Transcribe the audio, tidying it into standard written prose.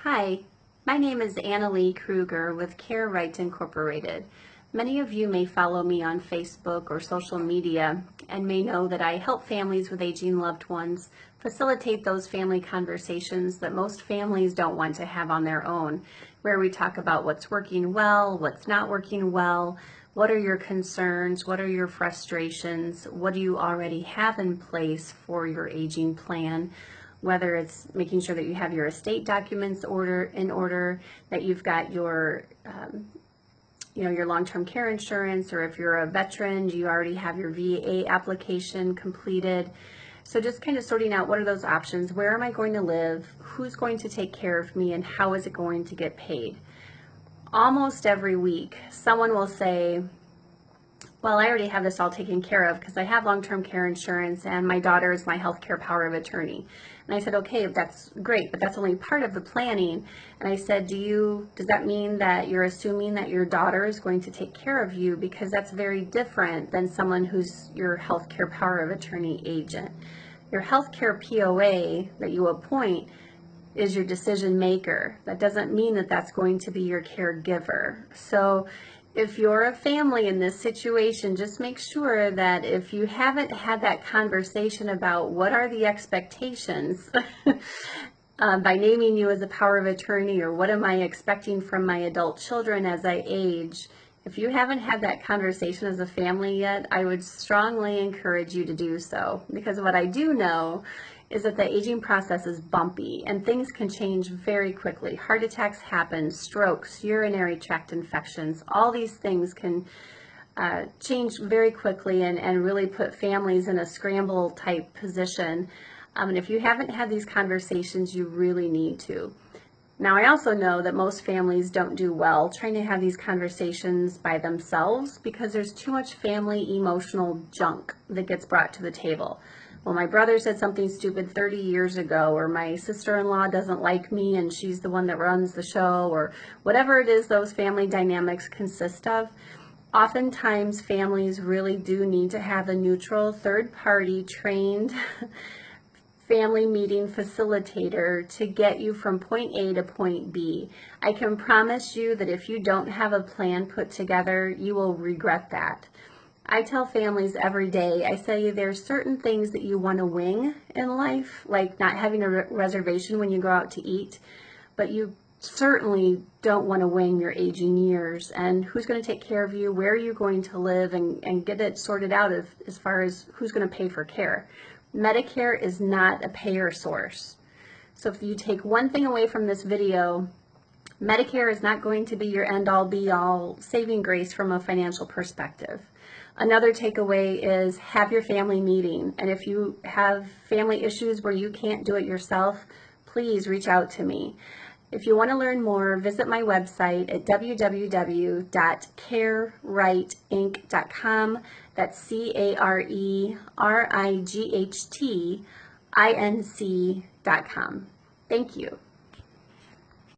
Hi, my name is Annalee Kruger with Care Right Incorporated. Many of you may follow me on Facebook or social media and may know that I help families with aging loved ones facilitate those family conversations that most families don't want to have on their own, where we talk about what's working well, what's not working well, what are your concerns, what are your frustrations, what do you already have in place for your aging plan, whether it's making sure that you have your estate documents in order, that you've got your your long-term care insurance, or if you're a veteran, you already have your VA application completed. So just kind of sorting out what are those options, where am I going to live, who's going to take care of me, and how is it going to get paid. Almost every week, someone will say, well, I already have this all taken care of because I have long-term care insurance and my daughter is my healthcare power of attorney. And I said, okay, that's great, but that's only part of the planning. And I said, does that mean that you're assuming that your daughter is going to take care of you? Because that's very different than someone who's your healthcare power of attorney agent. Your healthcare POA that you appoint is your decision maker. That doesn't mean that that's going to be your caregiver. So if you're a family in this situation, just make sure that if you haven't had that conversation about what are the expectations by naming you as a power of attorney, or what am I expecting from my adult children as I age, if you haven't had that conversation as a family yet, I would strongly encourage you to do so, because what I do know is that the aging process is bumpy and things can change very quickly. Heart attacks happen, strokes, urinary tract infections, all these things can change very quickly and really put families in a scramble type position. And if you haven't had these conversations, you really need to. Now, I also know that most families don't do well trying to have these conversations by themselves because there's too much family emotional junk that gets brought to the table. Well, my brother said something stupid 30 years ago, or my sister-in-law doesn't like me and she's the one that runs the show, or whatever it is those family dynamics consist of. Oftentimes, families really do need to have a neutral, third-party, trained family meeting facilitator to get you from point A to point B. I can promise you that if you don't have a plan put together, you will regret that. I tell families every day, I say there's certain things that you want to wing in life, like not having a reservation when you go out to eat, but you certainly don't want to wing your aging years and who's going to take care of you, where you're going to live, and get it sorted out as far as who's going to pay for care. Medicare is not a payer source. So if you take one thing away from this video, Medicare is not going to be your end-all be-all saving grace from a financial perspective. Another takeaway is have your family meeting, and if you have family issues where you can't do it yourself, please reach out to me. If you want to learn more, visit my website at www.carerightinc.com. That's CARERIGHTINC.com. Thank you.